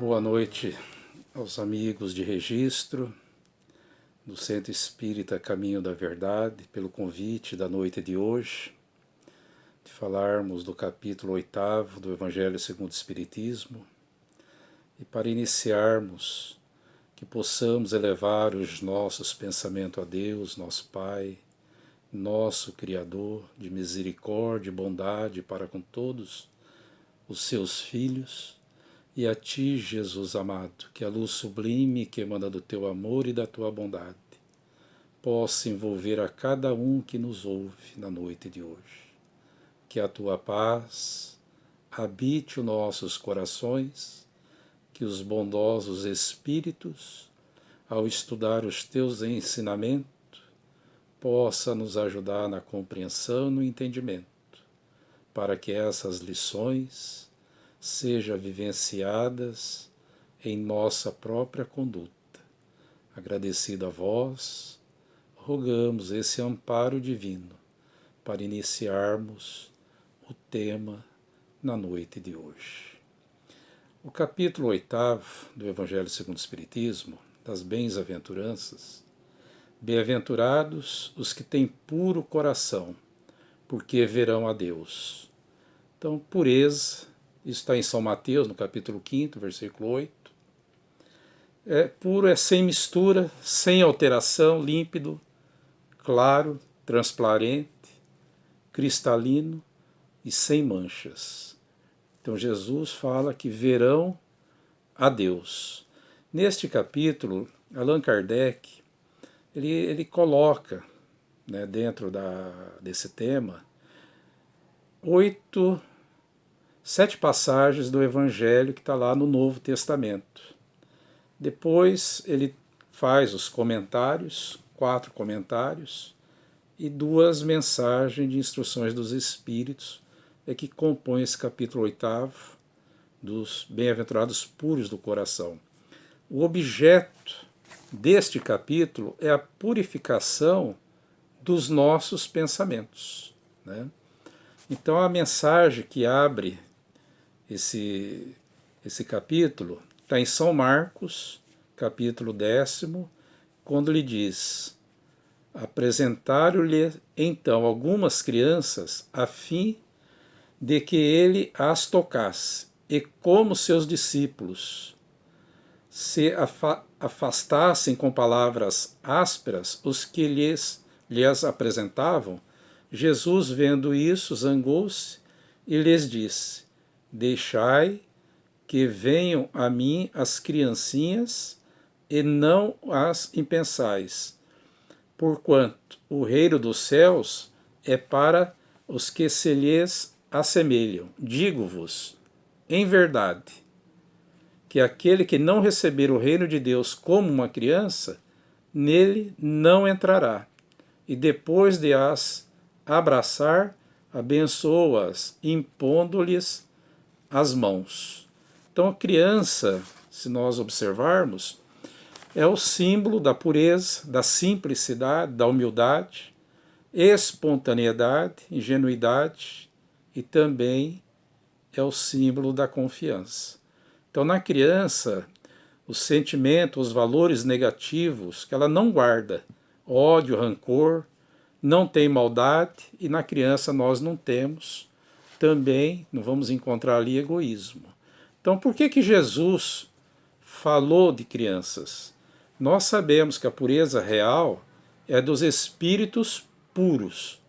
Boa noite aos amigos de registro do Centro Espírita Caminho da Verdade, pelo convite da noite de hoje, de falarmos do capítulo 8º do Evangelho segundo o Espiritismo, e para iniciarmos, que possamos elevar os nossos pensamentos a Deus, nosso Pai, nosso Criador, de misericórdia e bondade para com todos os seus filhos, e a Ti, Jesus amado, que a luz sublime que emana do Teu amor e da Tua bondade possa envolver a cada um que nos ouve na noite de hoje. Que a Tua paz habite os nossos corações, que os bondosos Espíritos, ao estudar os Teus ensinamentos, possa nos ajudar na compreensão e no entendimento, para que essas lições sejam vivenciadas em nossa própria conduta. Agradecido a vós, rogamos esse amparo divino para iniciarmos o tema na noite de hoje. O capítulo 8º do Evangelho segundo o Espiritismo, das Bem-aventuranças: Bem-aventurados os que têm puro coração, porque verão a Deus. Então, pureza, isso está em São Mateus, no capítulo 5º, versículo 8. Puro é sem mistura, sem alteração, límpido, claro, transparente, cristalino e sem manchas. Então Jesus fala que verão a Deus. Neste capítulo, Allan Kardec, ele coloca, né, dentro desse tema, 7 passagens do Evangelho que está lá no Novo Testamento. Depois ele faz os comentários, 4 comentários, e 2 mensagens de instruções dos Espíritos, que compõem esse capítulo 8º dos Bem-aventurados puros do coração. O objeto deste capítulo é a purificação dos nossos pensamentos, né? Então a mensagem que abre esse capítulo está em São Marcos, capítulo 10º, quando ele diz: apresentaram-lhe então algumas crianças a fim de que ele as tocasse, e como seus discípulos se afastassem com palavras ásperas os que lhes apresentavam, Jesus, vendo isso, zangou-se e lhes disse: deixai que venham a mim as criancinhas, e não as impensais, porquanto o reino dos céus é para os que se lhes assemelham. Digo-vos, em verdade, que aquele que não receber o reino de Deus como uma criança, nele não entrará. E depois de as abraçar, abençoa-as, impondo-lhes as mãos. Então a criança, se nós observarmos, é o símbolo da pureza, da simplicidade, da humildade, espontaneidade, ingenuidade, e também é o símbolo da confiança. Então na criança, os sentimentos, os valores negativos que ela não guarda, ódio, rancor, não tem maldade, e na criança nós não temos, também não vamos encontrar ali egoísmo. Então por que Jesus falou de crianças? Nós sabemos que a pureza real é dos espíritos puros,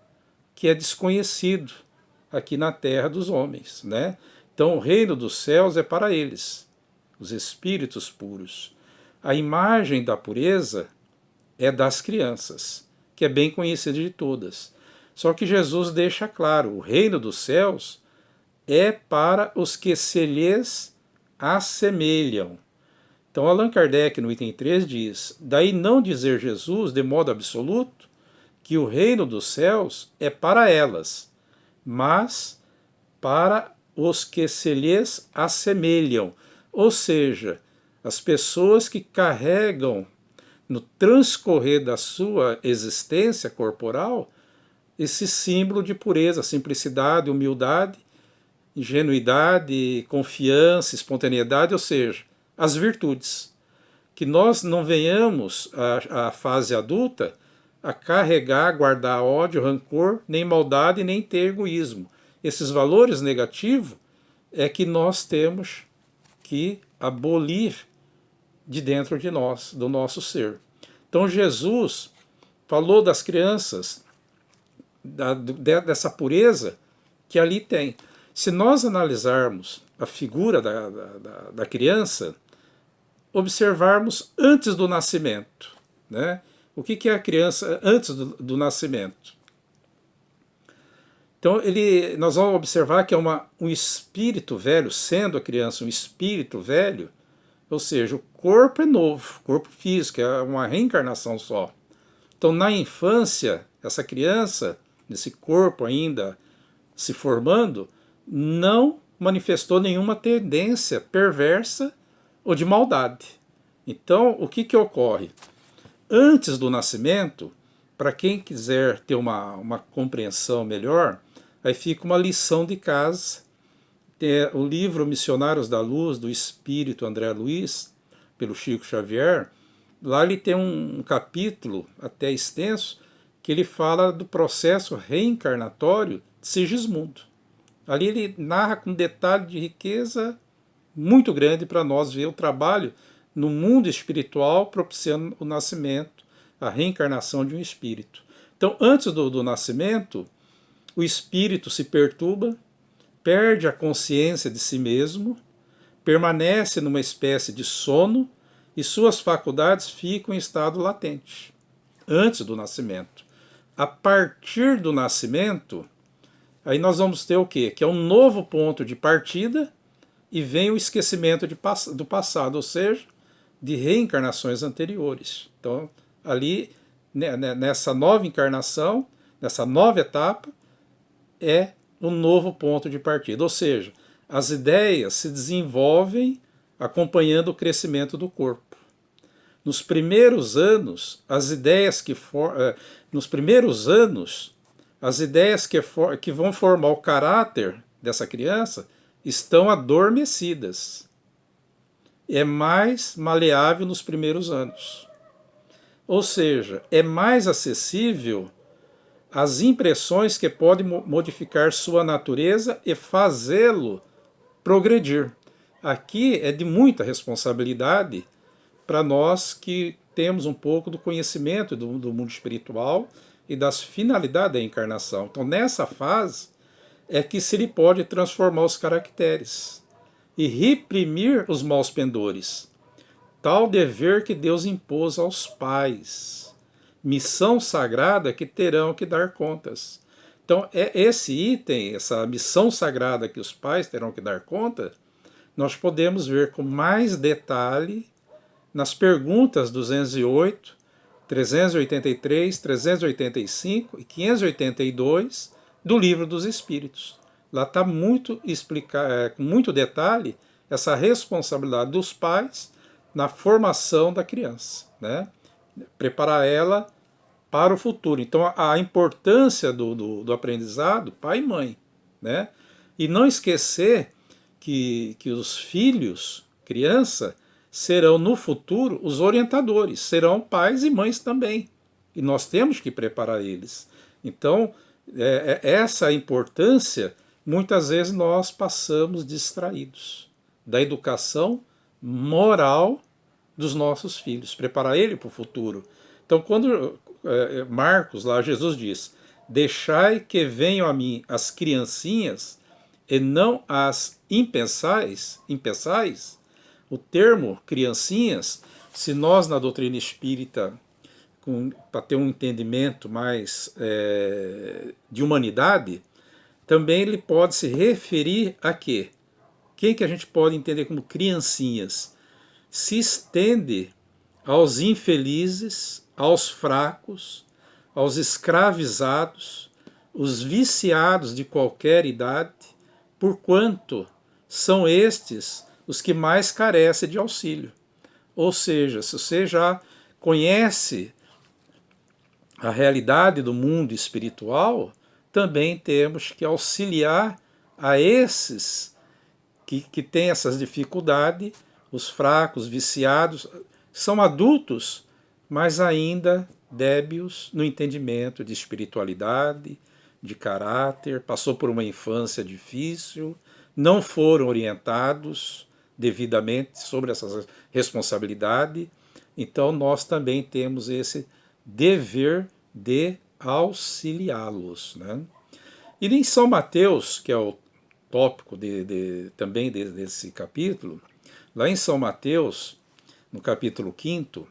que é desconhecido aqui na terra dos homens, né? Então o reino dos céus é para eles, os espíritos puros. A imagem da pureza é das crianças, que é bem conhecida de todas. Só que Jesus deixa claro, o reino dos céus é para os que se lhes assemelham. Então Allan Kardec, no item 3, diz: daí não dizer Jesus, de modo absoluto, que o reino dos céus é para elas, mas para os que se lhes assemelham, ou seja, as pessoas que carregam no transcorrer da sua existência corporal esse símbolo de pureza, simplicidade, humildade, ingenuidade, confiança, espontaneidade, ou seja, as virtudes. Que nós não venhamos à fase adulta a carregar, guardar ódio, rancor, nem maldade, nem ter egoísmo. Esses valores negativos é que nós temos que abolir de dentro de nós, do nosso ser. Então Jesus falou das crianças, dessa pureza que ali tem. Se nós analisarmos a figura da criança, observarmos antes do nascimento, né? O que é a criança antes do nascimento? Então nós vamos observar que é um espírito velho, sendo a criança um espírito velho, ou seja, o corpo é novo, corpo físico, é uma reencarnação só. Então na infância, essa criança, nesse corpo ainda se formando, não manifestou nenhuma tendência perversa ou de maldade. Então o que ocorre? Antes do nascimento, para quem quiser ter uma compreensão melhor, aí fica uma lição de casa. O livro Missionários da Luz, do Espírito André Luiz, pelo Chico Xavier, lá ele tem um capítulo até extenso que ele fala do processo reencarnatório de Sigismundo. Ali ele narra com detalhe de riqueza muito grande para nós ver o trabalho no mundo espiritual propiciando o nascimento, a reencarnação de um espírito. Então, antes do nascimento, o espírito se perturba, perde a consciência de si mesmo, permanece numa espécie de sono e suas faculdades ficam em estado latente, antes do nascimento. A partir do nascimento, aí nós vamos ter o quê? Que é um novo ponto de partida e vem o esquecimento do passado, ou seja, de reencarnações anteriores. Então, ali, nessa nova encarnação, nessa nova etapa, é um novo ponto de partida. Ou seja, as ideias se desenvolvem acompanhando o crescimento do corpo. Nos primeiros anos, as ideias que vão formar o caráter dessa criança estão adormecidas. É mais maleável nos primeiros anos. Ou seja, é mais acessível às impressões que podem modificar sua natureza e fazê-lo progredir. Aqui é de muita responsabilidade para nós que temos um pouco do conhecimento do mundo espiritual e das finalidades da encarnação. Então, nessa fase é que se lhe pode transformar os caracteres e reprimir os maus pendores. Tal dever que Deus impôs aos pais. Missão sagrada que terão que dar contas. Então, esse item, essa missão sagrada que os pais terão que dar conta, nós podemos ver com mais detalhe nas perguntas 208, 383, 385 e 582 do Livro dos Espíritos. Lá está muito com muito detalhe essa responsabilidade dos pais na formação da criança, né? Preparar ela para o futuro. Então a importância do aprendizado, pai e mãe, né? E não esquecer que os filhos, criança, serão no futuro os orientadores, serão pais e mães também. E nós temos que preparar eles. Então, essa importância, muitas vezes nós passamos distraídos da educação moral dos nossos filhos, preparar ele para o futuro. Então, quando Marcos, lá Jesus diz, deixai que venham a mim as criancinhas e não as impeçais, o termo criancinhas, se nós na doutrina espírita, para ter um entendimento mais de humanidade, também ele pode se referir a quê? Quem que a gente pode entender como criancinhas? Se estende aos infelizes, aos fracos, aos escravizados, os viciados de qualquer idade, porquanto são estes os que mais carecem de auxílio. Ou seja, se você já conhece a realidade do mundo espiritual, também temos que auxiliar a esses que têm essas dificuldades os fracos, viciados, são adultos, mas ainda débeis no entendimento de espiritualidade, de caráter, passou por uma infância difícil, não foram orientados devidamente sobre essa responsabilidade. Então nós também temos esse dever de auxiliá-los, né? E em São Mateus, que é o tópico também desse capítulo, lá em São Mateus, no capítulo 5,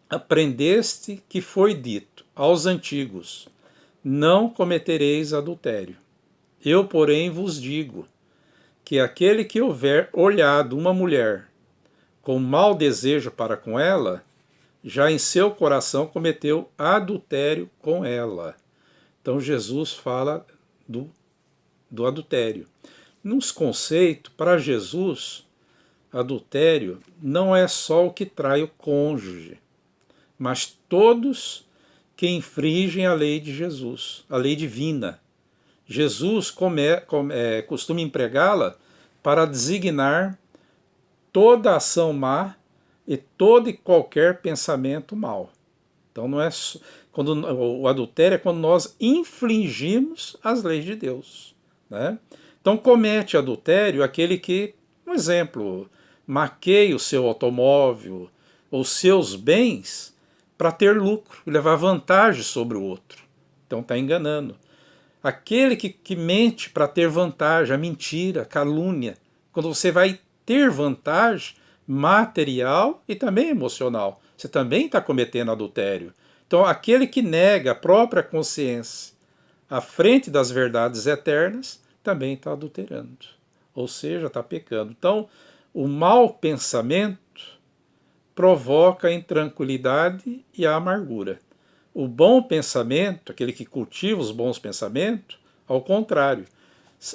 aprendeste que foi dito aos antigos, não cometereis adultério. Eu, porém, vos digo que aquele que houver olhado uma mulher com mau desejo para com ela, já em seu coração cometeu adultério com ela. Então Jesus fala do adultério. Nos conceitos, para Jesus, adultério não é só o que trai o cônjuge, mas todos que infringem a lei de Jesus, a lei divina. Jesus costuma empregá-la para designar toda ação má e todo e qualquer pensamento mau. Então não é quando o adultério é quando nós infringimos as leis de Deus, né? Então comete adultério aquele que, um exemplo, maqueia o seu automóvel ou seus bens para ter lucro e levar vantagem sobre o outro. Então está enganando. Aquele que mente para ter vantagem, a mentira, a calúnia, quando você vai ter vantagem material e também emocional, você também está cometendo adultério. Então aquele que nega a própria consciência à frente das verdades eternas também está adulterando, ou seja, está pecando. Então o mau pensamento provoca a intranquilidade e a amargura. O bom pensamento, aquele que cultiva os bons pensamentos, ao contrário,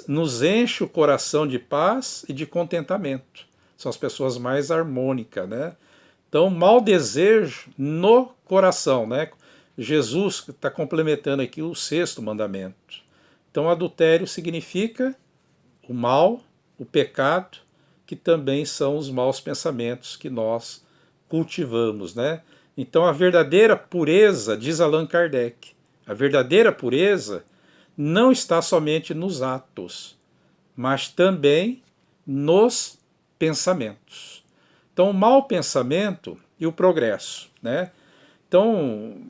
nos enche o coração de paz e de contentamento. São as pessoas mais harmônicas, né? Então, mau desejo no coração, né? Jesus está complementando aqui o 6º mandamento. Então, adultério significa o mal, o pecado, que também são os maus pensamentos que nós cultivamos, né? Então a verdadeira pureza, diz Allan Kardec, a verdadeira pureza não está somente nos atos, mas também nos pensamentos. Então o mau pensamento e o progresso, né? Então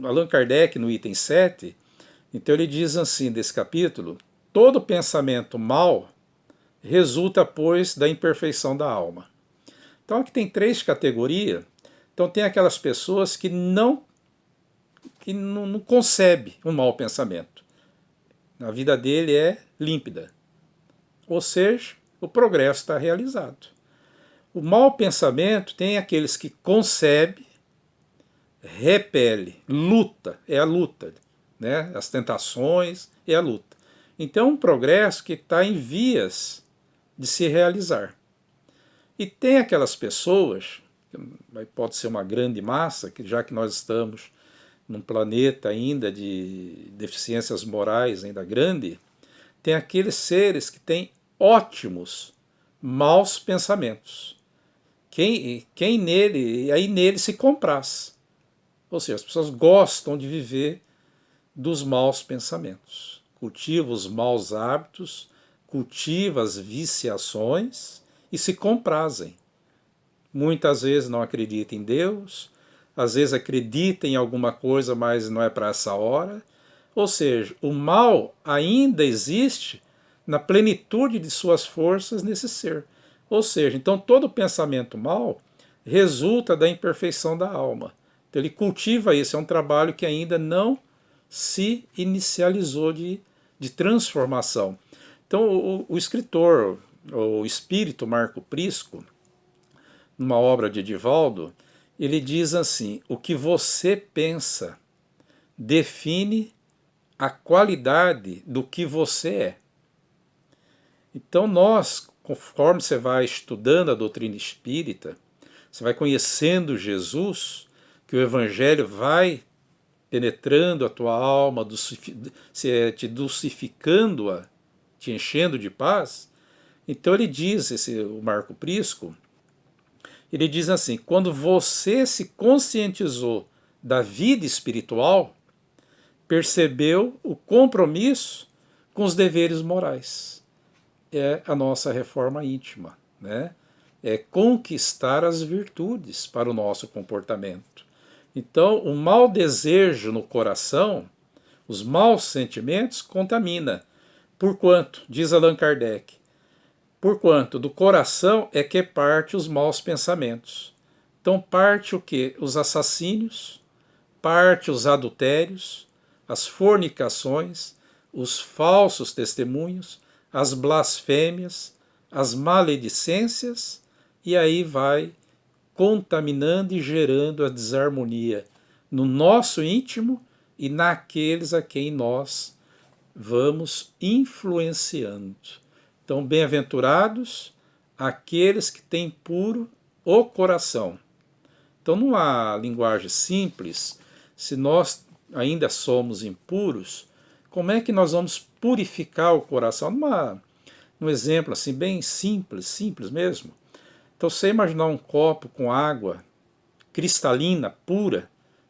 Allan Kardec no item 7, então ele diz assim desse capítulo: todo pensamento mau resulta, pois, da imperfeição da alma. Então aqui tem 3 categorias. Então tem aquelas pessoas que não concebe um mau pensamento. A vida dele é límpida. Ou seja, o progresso está realizado. O mau pensamento tem aqueles que concebe, repele, luta, é a luta, né? As tentações é a luta. Então um progresso que está em vias de se realizar. E tem aquelas pessoas, pode ser uma grande massa, que já que nós estamos num planeta ainda de deficiências morais ainda grande, tem aqueles seres que têm ótimos maus pensamentos. Quem nele, e aí nele se compraz. Ou seja, as pessoas gostam de viver dos maus pensamentos. Cultiva os maus hábitos, cultiva as viciações e se comprazem. Muitas vezes não acredita em Deus, às vezes acredita em alguma coisa, mas não é para essa hora. Ou seja, o mal ainda existe na plenitude de suas forças nesse ser. Ou seja, então todo pensamento mal resulta da imperfeição da alma. Então ele cultiva isso, é um trabalho que ainda não se inicializou de transformação. Então o escritor, o espírito Marco Prisco, numa obra de Divaldo, ele diz assim: o que você pensa define a qualidade do que você é. Então nós, conforme você vai estudando a doutrina espírita, você vai conhecendo Jesus, que o Evangelho vai penetrando a tua alma, te dulcificando-a, te enchendo de paz. Então ele diz, o Marco Prisco, Ele diz assim: quando você se conscientizou da vida espiritual, percebeu o compromisso com os deveres morais. É a nossa reforma íntima, né? É conquistar as virtudes para o nosso comportamento. Então, o mau desejo no coração, os maus sentimentos, contamina. Porquanto, diz Allan Kardec, porquanto do coração é que parte os maus pensamentos. Então parte o que? Os assassínios, parte os adultérios, as fornicações, os falsos testemunhos, as blasfêmias, as maledicências, e aí vai contaminando e gerando a desarmonia no nosso íntimo e naqueles a quem nós vamos influenciando. Então, bem-aventurados aqueles que têm puro o coração. Então, numa linguagem simples, se nós ainda somos impuros, como é que nós vamos purificar o coração? Num exemplo assim, bem simples mesmo. Então, você imaginar um copo com água cristalina, pura,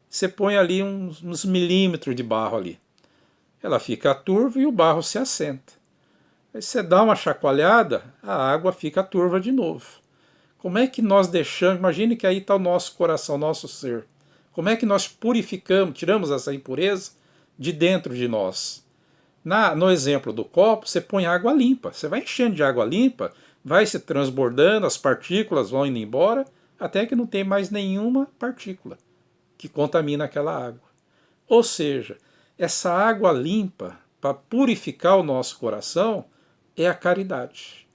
você põe ali uns milímetros de barro ali. Ela fica turva e o barro se assenta. Aí você dá uma chacoalhada, a água fica turva de novo. Como é que nós deixamos, imagine que aí está o nosso coração, nosso ser. Como é que nós purificamos, tiramos essa impureza de dentro de nós? No exemplo do copo, você põe água limpa. Você vai enchendo de água limpa, vai se transbordando, as partículas vão indo embora, até que não tem mais nenhuma partícula que contamina aquela água. Ou seja, essa água limpa, para purificar o nosso coração, é a caridade.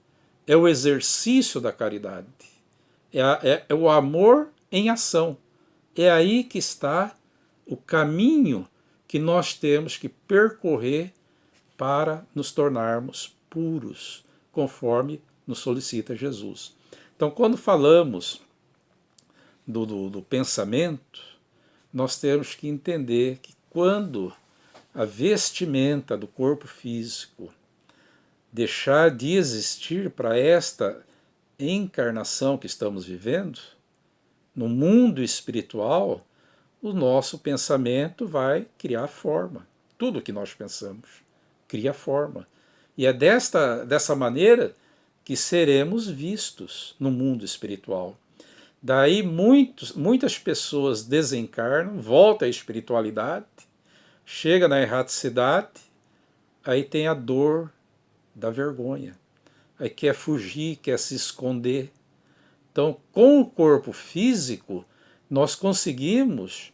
É o exercício da caridade. É o amor em ação. É aí que está o caminho que nós temos que percorrer para nos tornarmos puros, conforme nos solicita Jesus. Então, quando falamos do pensamento, nós temos que entender que quando a vestimenta do corpo físico deixar de existir para esta encarnação que estamos vivendo, no mundo espiritual, o nosso pensamento vai criar forma. Tudo que nós pensamos cria forma. E é dessa maneira que seremos vistos no mundo espiritual. Daí muitas pessoas desencarnam, voltam à espiritualidade, chega na erraticidade, aí tem a dor da vergonha. Aí quer fugir, quer se esconder. Então, com o corpo físico, nós conseguimos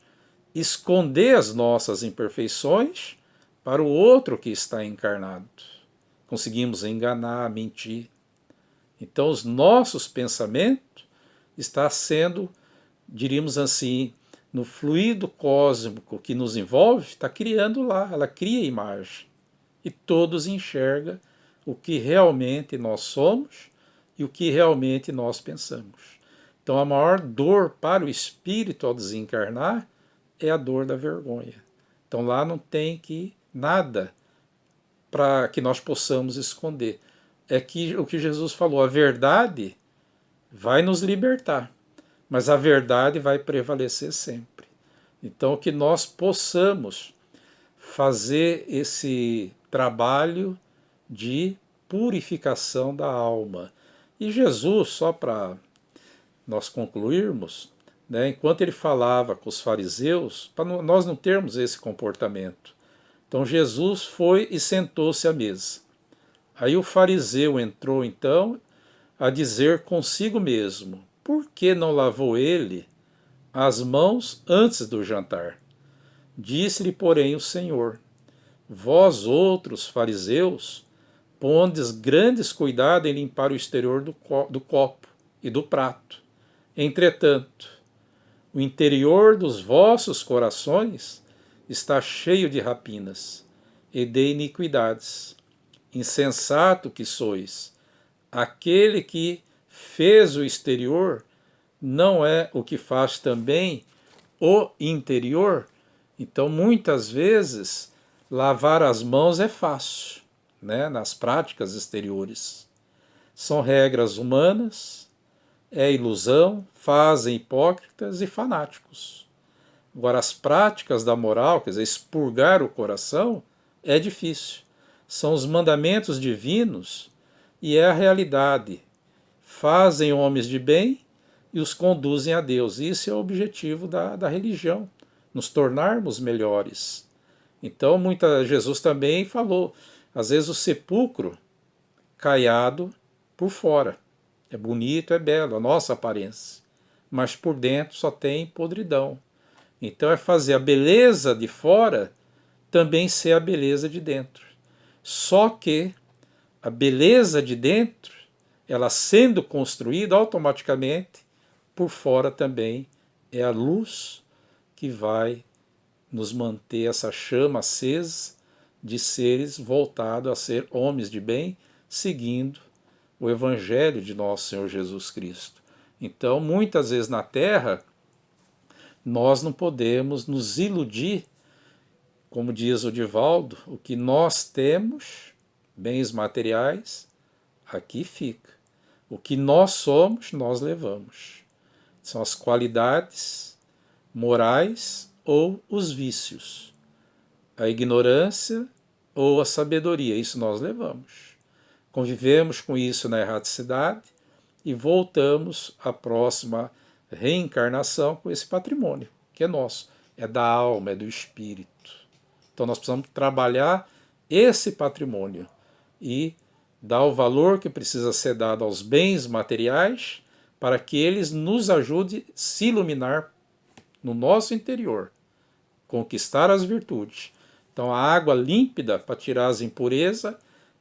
esconder as nossas imperfeições para o outro que está encarnado. Conseguimos enganar, mentir. Então, os nossos pensamentos estão sendo, diríamos assim, no fluido cósmico que nos envolve, está criando lá, ela cria imagem. E todos enxergam o que realmente nós somos e o que realmente nós pensamos. Então a maior dor para o espírito ao desencarnar é a dor da vergonha. Então lá não tem que nada para que nós possamos esconder. É que o que Jesus falou, a verdade vai nos libertar, mas a verdade vai prevalecer sempre. Então que nós possamos fazer esse trabalho de purificação da alma. E Jesus, só para nós concluirmos, né, enquanto ele falava com os fariseus, para nós não termos esse comportamento. Então Jesus foi e sentou-se à mesa. Aí o fariseu entrou então a dizer consigo mesmo: por que não lavou ele as mãos antes do jantar? Disse-lhe, porém, o Senhor: vós outros, fariseus, pondes grandes cuidado em limpar o exterior do copo e do prato. Entretanto, o interior dos vossos corações está cheio de rapinas e de iniquidades. Insensato que sois! Aquele que fez o exterior não é o que faz também o interior? Então, muitas vezes, lavar as mãos é fácil, né, nas práticas exteriores. São regras humanas, é ilusão, fazem hipócritas e fanáticos. Agora, as práticas da moral, quer dizer, expurgar o coração, é difícil. São os mandamentos divinos e é a realidade. Fazem homens de bem e os conduzem a Deus. Isso é o objetivo da religião, nos tornarmos melhores. Então, Jesus também falou, às vezes o sepulcro caiado por fora. É bonito, é belo, a nossa aparência. Mas por dentro só tem podridão. Então é fazer a beleza de fora também ser a beleza de dentro. Só que a beleza de dentro, ela sendo construída automaticamente, por fora também é a luz que vai nos manter essa chama acesa de seres voltados a ser homens de bem, seguindo o Evangelho de nosso Senhor Jesus Cristo. Então, muitas vezes na Terra, nós não podemos nos iludir, como diz o Divaldo, o que nós temos, bens materiais, aqui fica. O que nós somos, nós levamos. São as qualidades morais ou os vícios. A ignorância ou a sabedoria, isso nós levamos. Convivemos com isso na erraticidade e voltamos à próxima reencarnação com esse patrimônio, que é nosso, é da alma, é do espírito. Então nós precisamos trabalhar esse patrimônio e dar o valor que precisa ser dado aos bens materiais para que eles nos ajudem a se iluminar no nosso interior, conquistar as virtudes. Então a água límpida para tirar as impurezas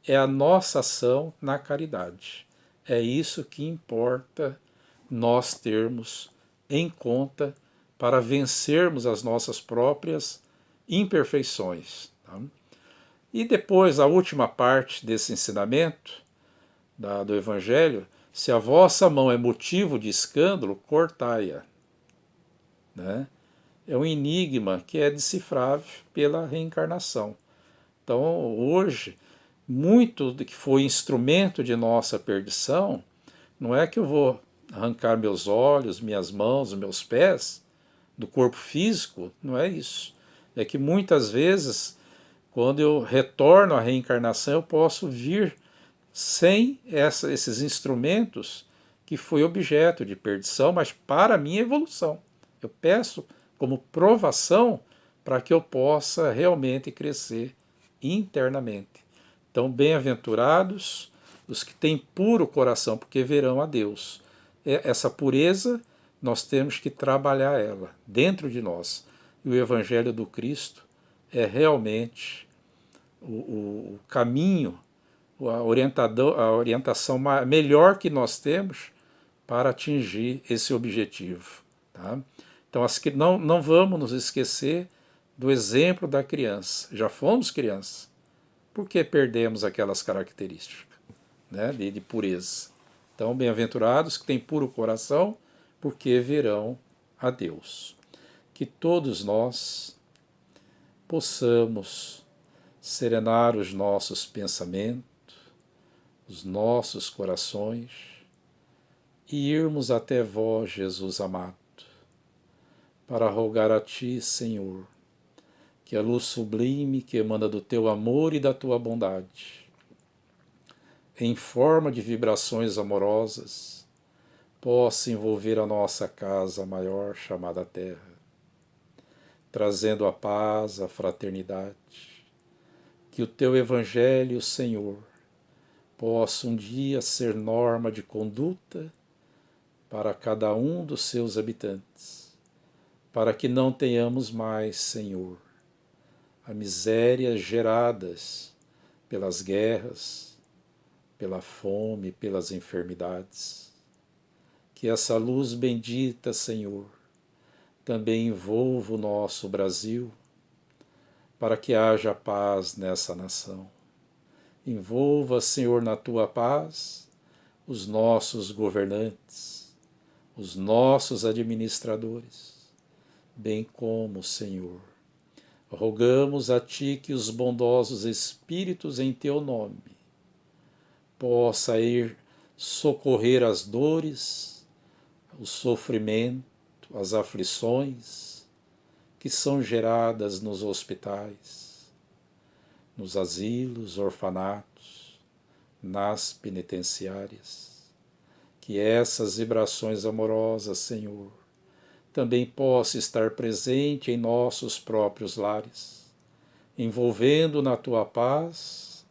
é a nossa ação na caridade. É isso que importa nós termos em conta para vencermos as nossas próprias imperfeições. Tá? E depois, a última parte desse ensinamento do Evangelho, se a vossa mão é motivo de escândalo, cortai-a. Né? É um enigma que é decifrável pela reencarnação. Então, hoje, muito do que foi instrumento de nossa perdição, não é que eu vou arrancar meus olhos, minhas mãos, meus pés do corpo físico, não é isso. É que muitas vezes, quando eu retorno à reencarnação, eu posso vir sem esses instrumentos que foi objeto de perdição, mas para a minha evolução. Eu peço como provação para que eu possa realmente crescer internamente. Então, bem-aventurados os que têm puro coração, porque verão a Deus. Essa pureza, nós temos que trabalhar ela dentro de nós. E o Evangelho do Cristo é realmente o caminho, a orientação melhor que nós temos para atingir esse objetivo. Tá? Então, não vamos nos esquecer do exemplo da criança. Já fomos crianças. Por que perdemos aquelas características, né, de pureza? Então, bem-aventurados que têm puro coração, porque verão a Deus. Que todos nós possamos serenar os nossos pensamentos, os nossos corações e irmos até vós, Jesus amado, para rogar a Ti, Senhor, que a luz sublime que emana do Teu amor e da Tua bondade, em forma de vibrações amorosas, possa envolver a nossa casa maior chamada Terra, trazendo a paz, a fraternidade, que o Teu Evangelho, Senhor, possa um dia ser norma de conduta para cada um dos seus habitantes, para que não tenhamos mais, Senhor, a miséria geradas pelas guerras, pela fome, pelas enfermidades. Que essa luz bendita, Senhor, também envolva o nosso Brasil, para que haja paz nessa nação. Envolva, Senhor, na Tua paz, os nossos governantes, os nossos administradores, bem como, Senhor, rogamos a Ti que os bondosos Espíritos em Teu nome possa ir socorrer as dores o sofrimento, as aflições que são geradas nos hospitais, nos asilos, orfanatos, nas penitenciárias. Que essas vibrações amorosas, Senhor, também possam estar presentes em nossos próprios lares, envolvendo na Tua paz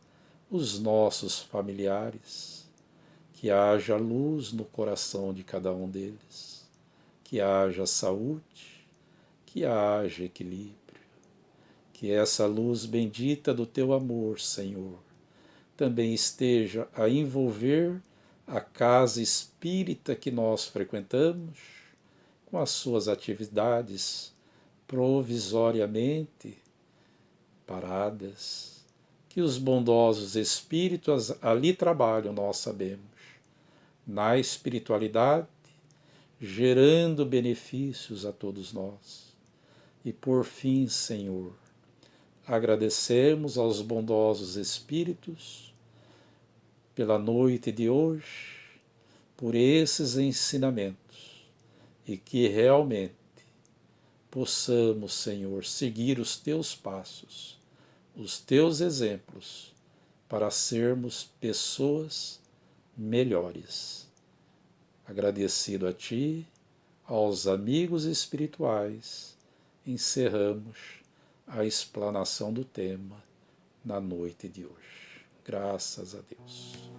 os nossos familiares, que haja luz no coração de cada um deles, que haja saúde, que haja equilíbrio, que essa luz bendita do Teu amor, Senhor, também esteja a envolver a casa espírita que nós frequentamos, com as suas atividades provisoriamente paradas, que os bondosos espíritos ali trabalham, nós sabemos, na espiritualidade, gerando benefícios a todos nós. E por fim, Senhor, agradecemos aos bondosos espíritos pela noite de hoje, por esses ensinamentos, e que realmente possamos, Senhor, seguir os Teus passos, os Teus exemplos, para sermos pessoas melhores. Agradecido a Ti, aos amigos espirituais, encerramos a explanação do tema na noite de hoje. Graças a Deus.